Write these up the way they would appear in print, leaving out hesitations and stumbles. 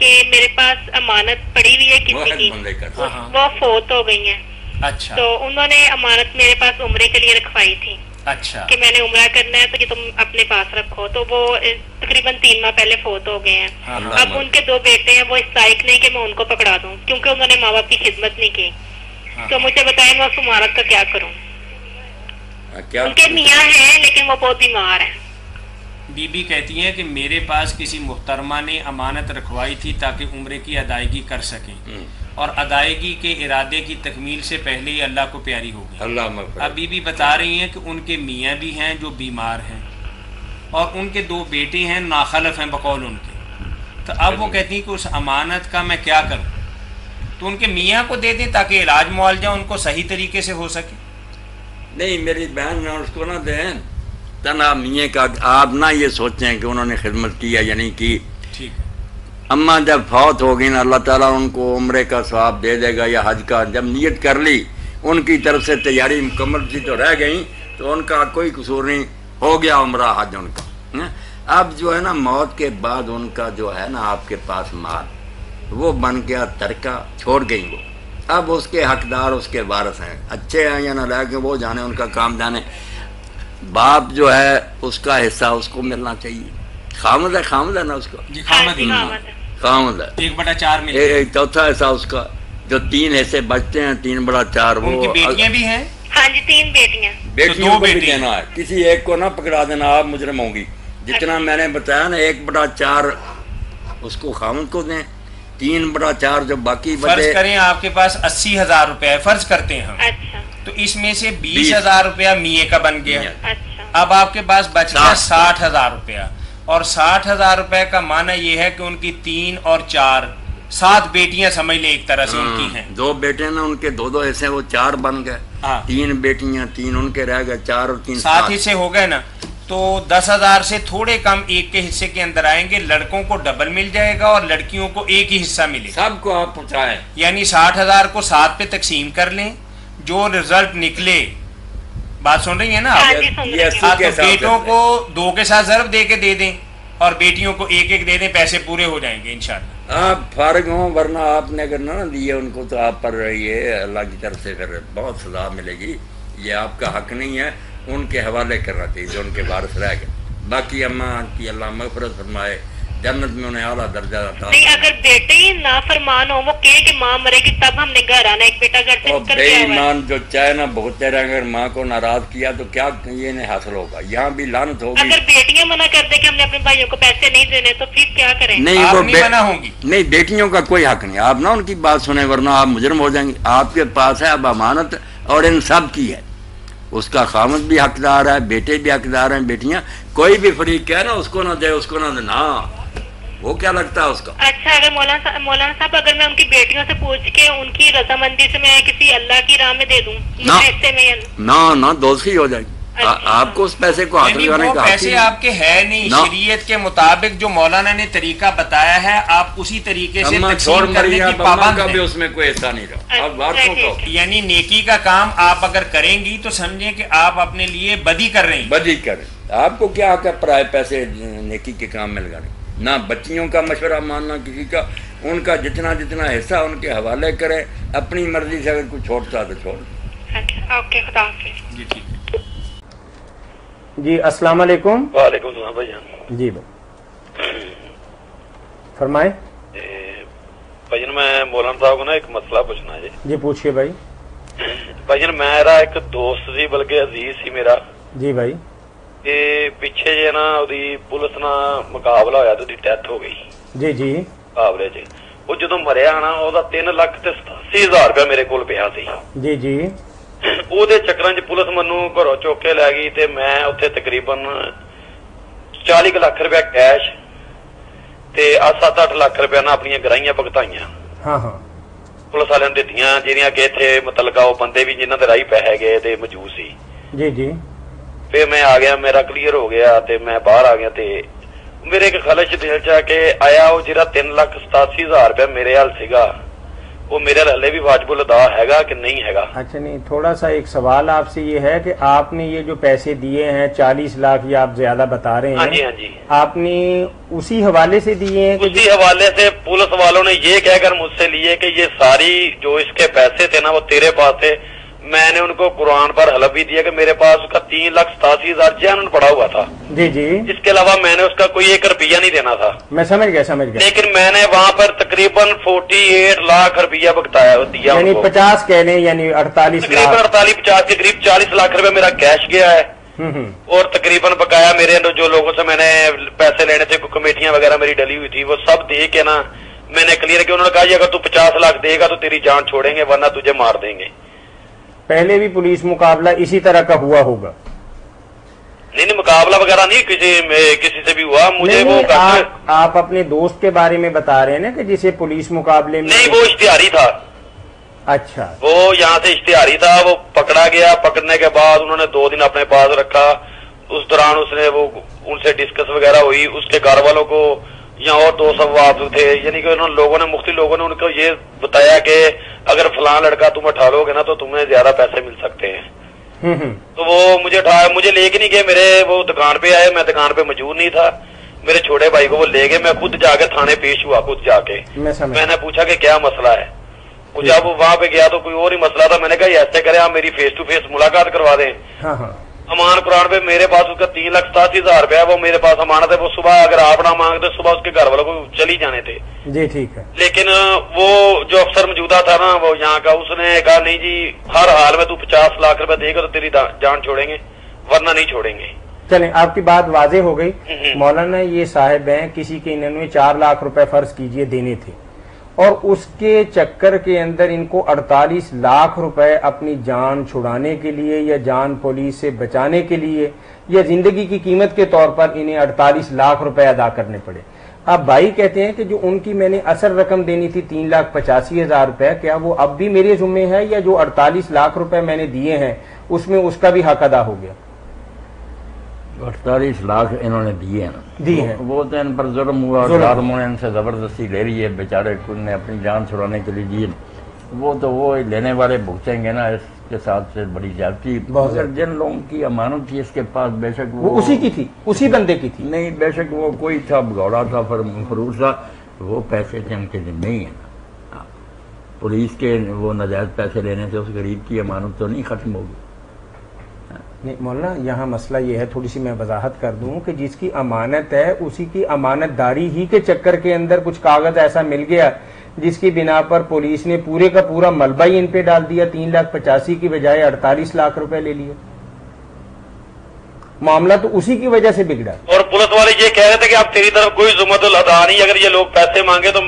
کہ میرے پاس امانت پڑی ہوئی ہے کسی کی، وہ فوت ہو گئی ہیں. اچھا. تو انہوں نے امانت میرے پاس عمرے کے لیے رکھوائی تھی. اچھا. کہ میں نے عمرہ کرنا ہے تو یہ تم اپنے پاس رکھو. تو وہ تقریباً 3 ماہ پہلے فوت ہو گئے ہیں. اب ان کے 2 بیٹے ہیں، وہ اس لائق نہیں کہ میں ان کو پکڑا دوں کیونکہ انہوں نے ماں باپ کی خدمت نہیں کی. تو مجھے بتائیں میں اس امانت کا کیا کروں؟ ان کے میاں ہیں لیکن وہ بہت بیمار ہیں. بی بی کہتی ہیں کہ میرے پاس کسی محترمہ نے امانت رکھوائی تھی تاکہ عمرے کی ادائیگی کر سکیں، اور ادائیگی کے ارادے کی تکمیل سے پہلے ہی اللہ کو پیاری ہو گئی. اب بی بی بتا رہی ہیں کہ ان کے میاں بھی ہیں جو بیمار ہیں، اور ان کے 2 بیٹے ہیں ناخلف ہیں بقول ان کے. تو اب وہ کہتی ہیں کہ اس امانت کا میں کیا کروں؟ تو ان کے میاں کو دے دیں تاکہ علاج معالجہ ان کو صحیح طریقے سے ہو سکے. نہیں میری بہن نہ اس کو نہ دیں تنا میاں کا. آپ نہ یہ سوچیں کہ انہوں نے خدمت کی یا نہیں کی. ٹھیک ہے. اماں جب فوت ہو گئی نا اللہ تعالیٰ ان کو عمرے کا ثواب دے دے گا یا حج کا. جب نیت کر لی ان کی طرف سے تیاری مکمل تھی تو رہ گئیں تو ان کا کوئی قصور نہیں، ہو گیا عمرہ حج ان کا. اب جو ہے نا موت کے بعد ان کا جو ہے نا آپ کے پاس مال وہ بن گیا ترکہ، چھوڑ گئی وہ. اب اس کے حقدار اس کے وارث ہیں، اچھے ہیں یا نہ لے کے وہ جانے، ان کا کام جانے. باپ جو ہے اس کا حصہ اس کو ملنا چاہیے. خامد ہے نا اس کا. جی خامد ہے. 1/4 ملے. ایک چوتھا حصہ اس کا. جو 3 حصے بچتے ہیں 3/4 وہ. ان کی بیٹیاں بھی ہیں. ہاں جی 3 بیٹیاں. بیٹیوں کو بھی دینا ہے، کسی ایک کو نہ پکڑا دینا، آپ مجرم ہوں گی. جتنا میں نے بتایا نا 1/4 اس کو خامد کو دیں، 3/4 جو باقی بچے. فرض کریں آپ کے پاس 80,000 روپے فرض کرتے ہیں ہم. اچھا. تو اس میں سے 20,000 روپیہ میے کا بن گیا. اچھا. اب آپ کے پاس بچ گیا 60,000 روپیہ، اور 60,000 روپے کا معنی یہ ہے کہ ان کی 3 اور 4 7 بیٹیاں سمجھ لیں ایک طرح سے ان کی ہیں. 2 بیٹے نا ان کے 2 حصے وہ 4 بن گئے. 3 بیٹیاں 3 ان کے رہ گئے، 4 اور 3 7 حصے ہو گئے نا. تو 10,000 سے تھوڑے کم ایک کے حصے کے اندر آئیں گے. لڑکوں کو ڈبل مل جائے گا اور لڑکیوں کو ایک ہی حصہ ملے. سب کو آپ پہنچائیں، یعنی 60,000 کو 7 پہ تقسیم کر لیں، جو رزلٹ نکلے. بات سن رہی ہیں نا آپ؟ بیٹوں کو 2 کے ساتھ ضرب دے کے دے دیں اور بیٹیوں کو 1 دے دیں، پیسے پورے ہو جائیں گے انشاءاللہ. آپ فارغ ہوں، ورنہ آپ نے اگر نہ دیے ان کو تو آپ پر یہ اللہ کی طرف سے پھر بہت سزا ملے گی. یہ آپ کا حق نہیں ہے، ان کے حوالے کرنا چاہیے جو ان کے وارث رہ گئے. باقی اماں کی اللہ مغفرت فرمائے، جنت میں انہیں اعلیٰ درجہ عطا. نہیں اگر بیٹے ہی نافرمان ہو، وہ کہیں کہ ماں مرے گی تب ہم نے گھر آنا. ایک بیٹا گھر سے نکل گیا ہے. بے ایمان جو چاہے نہ بہتے رہیں، اگر ماں کو ناراض کیا تو کیا یہ انہیں حاصل ہوگا؟ یہاں بھی لعنت ہوگی. اگر بیٹیاں منع کر دیں کہ ہم نے اپنے بھائیوں کو پیسے نہیں دینے تو پھر کیا کریں؟ نہیں وہ منع ہوگی. نہیں بیٹیوں کا کوئی حق نہیں. آپ نہ ان کی بات سنیں ورنہ آپ مجرم ہو جائیں گے. آپ کے پاس ہے اب امانت اور ان سب کی ہے. اس کا خامد بھی حقدار ہے، بیٹے بھی حقدار ہیں، بیٹیاں. کوئی بھی فریق کہے نا اس کو نہ دے، اس کو نہ دے، نہ وہ کیا لگتا ہے اس کا. اچھا اگر مولانا صاحب اگر میں ان کی بیٹیوں سے پوچھ کے ان کی رضامندی سے میں کسی اللہ کی راہ میں دے دوں نہ دوستی ہو جائے گی. آپ کو اس پیسے کو حاصل کرنے کا پیسے آپ کے ہے نہیں. شریعت کے مطابق جو مولانا نے طریقہ بتایا ہے آپ اسی طریقے سے تقسیم کرنے کی پابند ہیں. اس میں کوئی ایسا نہیں رہا. یعنی نیکی کا کام آپ اگر کریں گی تو سمجھیں کہ آپ اپنے لیے بدی کر رہے ہیں. بدی کر رہے ہیں. آپ کو کیا حق ہے پرائے پیسے نیکی کے کام میں لگانے؟ نہ بچیوں کا مشورہ ماننا کسی کا. ان کا جتنا حصہ ان کے حوالے کرے، اپنی مرضی سے اگر کوئی چھوڑتا تو چھوڑ. اوکے خدا حافظ. جی ٹھیک ہے. جی السلام علیکم. وعلیکم السلام بھائی جان. جی بھائی فرمائے. بھائی جان میں مولانا صاحب کو نا ایک مسئلہ پوچھنا ہے. جی پوچھئے بھائی. بھائی جان میرا ایک دوست سی، بلکہ عزیز سی میرا. جی بھائی. پیچھے جی نا پولیس نال مقابلہ ہویا تو ڈیتھ ہو گئی. جی جی. مقابلے چ وہ جدو مریا نا 3,87,000 روپیہ میرے کول پیا سی. جی جی. وہ چکراں چ پولیس منو گھروں چوک کے لے گئی تے میں اتنے تقریباً 40 لاکھ روپیہ کیش تے 7-8 لاکھ روپیہ نا اپنی گرائیاں بگتائیاں. ہاں ہاں. پولیس والے نے دتیاں جہاں کہ اتنے متعلقہ وہ بندے بھی جنہوں کے راہی پیسے گئے تے موجود سی. جی جی. پھر میں آ گیا، میرا کلیئر ہو گیا تے میں باہر آ گیا تے میرے ایک خلش دل چ کے آیا وہ جہاں 3,87,000 روپیہ میرے حال سیگا وہ میرے ہلے بھی واجب الادا ہے کہ نہیں ہے؟ اچھا نہیں، تھوڑا سا ایک سوال آپ سے یہ ہے کہ آپ نے یہ جو پیسے دیے ہیں 40 لاکھ، یہ آپ زیادہ بتا رہے ہیں، ہاں جی ہاں جی، آپ نے اسی حوالے سے دیے ہیں؟ اسی حوالے سے پولیس والوں نے یہ کہہ کر مجھ سے لیے کہ یہ ساری جو اس کے پیسے تھے نا وہ تیرے پاس تھے. میں نے ان کو قرآن پر حلف بھی دیا کہ میرے پاس اس کا 3,87,000 جینن پڑا ہوا تھا. جی جی. اس کے علاوہ میں نے اس کا کوئی 1 روپیہ نہیں دینا تھا. میں سمجھ گیا. لیکن میں نے وہاں پر تقریباً 48 لاکھ روپیہ بتایا دیا، یعنی 50 کہہ لیں، یعنی 48 تقریباً 48-50 کے قریب 40 لاکھ روپے میرا کیش گیا ہے. اور تقریباً بقایا میرے جو لوگوں سے میں نے پیسے لینے تھے، کمیٹیاں وغیرہ میری ڈلی ہوئی تھی، وہ سب دے کے نا میں نے کلیئر کیا. انہوں نے کہا اگر تو 50 لاکھ دے گا تو تیری جان چھوڑیں گے ورنہ تجھے مار دیں گے. پہلے بھی پولیس مقابلہ اسی طرح کا ہوا ہوگا؟ نہیں مقابلہ وغیرہ نہیں کسی سے بھی ہوا. مجھے وہ آپ اپنے دوست کے بارے میں بتا رہے ہیں نا کہ جسے پولیس مقابلے میں؟ نہیں، وہ اشتہاری تھا. اچھا. وہ یہاں سے اشتہاری تھا، وہ پکڑا گیا. پکڑنے کے بعد انہوں نے 2 دن اپنے پاس رکھا. اس دوران اس نے وہ ان سے ڈسکس وغیرہ ہوئی. اس کے گھر والوں کو یہاں اور 2 سوال تھے، یعنی کہ مختلف لوگوں نے ان کو یہ بتایا کہ اگر فلاں لڑکا تم اٹھا لو گے نا تو تمہیں زیادہ پیسے مل سکتے ہیں. تو وہ مجھے لے کے نہیں گئے. میرے وہ دکان پہ آئے، میں دکان پہ موجود نہیں تھا. میرے چھوٹے بھائی کو وہ لے گئے. میں خود جا کے تھانے پیش ہوا، خود جا کے میں نے پوچھا کہ کیا مسئلہ ہے. جب وہاں پہ گیا تو کوئی اور ہی مسئلہ تھا. میں نے کہا ایسے کریں آپ میری فیس ٹو فیس ملاقات کروا دیں. امان قرآن پہ میرے پاس اس کا 3,87,000 روپیہ وہ میرے پاس امانت ہے. وہ صبح اگر آپ نہ مانگتے صبح اس کے گھر والوں کو چلی جانے تھے. جی ٹھیک ہے. لیکن وہ جو افسر موجودہ تھا نا وہ یہاں کا، اس نے کہا نہیں جی ہر حال میں تو 50 لاکھ روپے دے گا تو تیری جان چھوڑیں گے ورنہ نہیں چھوڑیں گے. چلیں آپ کی بات واضح ہو گئی. مولانا یہ صاحب ہیں، کسی کے انہوں نے 4 لاکھ روپے فرض کیجئے دینے تھے اور اس کے چکر کے اندر ان کو 48 لاکھ روپے اپنی جان چھڑانے کے لیے یا جان پولیس سے بچانے کے لیے یا زندگی کی قیمت کے طور پر انہیں 48 لاکھ روپے ادا کرنے پڑے. اب بھائی کہتے ہیں کہ جو ان کی میں نے اصل رقم دینی تھی 3,85,000 روپے، کیا وہ اب بھی میرے ذمہ ہے یا جو 48 لاکھ روپے میں نے دیے ہیں اس میں اس کا بھی حق ادا ہو گیا؟ 48 لاکھ انہوں نے دیے ہیں، وہ تو ان پر ظلم ہوا. ظالموں نے ان سے زبردستی لے لی ہے. بیچارے نے اپنی جان چھڑانے کے لیے دیے. وہ تو وہ لینے والے بھگتیں گے نا. اس کے ساتھ سے بڑی زیادتی. جن لوگوں کی امانت تھی اس کے پاس، بے شک وہ اسی کی تھی، اسی بندے کی تھی. نہیں بے شک وہ کوئی تھا بگوڑا تھا فروش تھا، وہ پیسے تھے ان کے ذمہ ہی ہیں. پولیس کے وہ ناجائز پیسے لینے سے اس غریب کی امانت تو نہیں ختم ہوگی. نہیں مولانا، یہاں مسئلہ یہ ہے، تھوڑی سی میں وضاحت کر دوں کہ جس کی امانت ہے اسی کی امانت داری ہی کے چکر کے اندر کچھ کاغذ ایسا مل گیا جس کی بنا پر پولیس نے پورے کا پورا ملبہ ہی ان پہ ڈال دیا. 3,85,000 کی بجائے 48 لاکھ روپے لے لیے. معاملہ تو اسی کی وجہ سے بگڑا. اور پولیس والے یہ کہہ رہے تھے کہ اب تیری طرف کوئی ذمت الادا نہیں، اگر یہ لوگ پیسے مانگے تو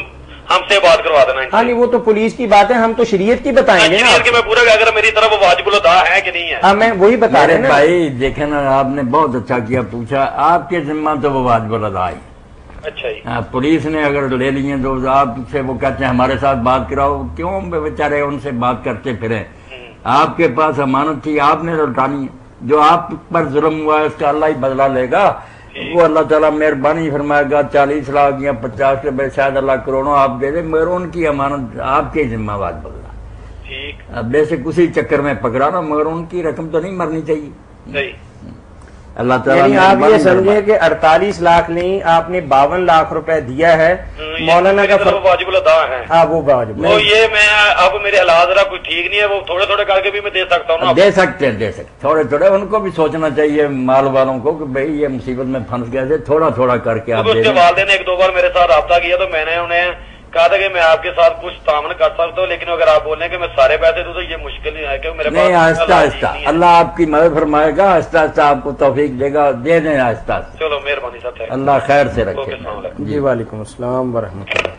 ہم سے بات کروا دینا. ہاں نہیں، وہ تو پولیس کی بات ہے، ہم تو شریعت کی بتائیں گے نا. میں پورا اگر میری طرف واجب الادا ہے کہ نہیں ہے. ہاں میں وہی بتا رہے ہیں بھائی. دیکھیں نا، آپ نے بہت اچھا کیا پوچھا. آپ کے ذمہ تو وہ واجب الادا ہے. اچھا جی. پولیس نے اگر لے لیے تو آپ سے وہ کہتے ہیں ہمارے ساتھ بات کراؤ. کیوں بیچارے ان سے بات کرتے پھریں؟ آپ کے پاس امانت تھی، آپ نے لوٹانی ہے. جو آپ پر ظلم ہوا ہے اس کا اللہ ہی بدلہ لے گا. وہ اللہ تعالیٰ مہربانی فرمائے گا. 40 لاکھ یا 50 روپے شاید اللہ کروڑوں آپ دے دیں، مگر ان کی امانت آپ کے ذمہ واجب بدلا. اب بے شک اسی چکر میں پکڑا نا، مگر ان کی رقم تو نہیں مرنی چاہیے. اللہ تعالیٰ یعنی آپ یہ سمجھیں کہ 48 لاکھ نہیں، آپ نے 52 لاکھ روپے دیا ہے. مولانا کا واجب الادا ہے. ہاں وہ واجب. وہ یہ میں اب میرے حالات ذرا کوئی ٹھیک نہیں ہے، وہ تھوڑے تھوڑے کر کے بھی میں دے سکتا ہوں نا. دے سکتے تھوڑے تھوڑے. ان کو بھی سوچنا چاہیے مال والوں کو کہ بھئی یہ مصیبت میں پھنس گئے تھے، تھوڑا تھوڑا کر کے آپ دے دیں. والدین نے 1-2 بار میرے ساتھ رابطہ کیا تو میں نے انہیں کہا تھا کہ میں آپ کے ساتھ کچھ تعاون کر سکتا ہوں، لیکن اگر آپ بول رہے ہیں کہ میں سارے پیسے دوں تو یہ مشکل نہیں ہے کہ میرے پاس. نہیں، آہستہ آہستہ اللہ آپ کی مدد فرمائے گا. آہستہ آہستہ آپ کو توفیق دے گا. دے دیں آہستہ آہستہ. چلو مہربانی صاحب. اللہ خیر سے رکھے. جی وعلیکم السلام ورحمۃ اللہ.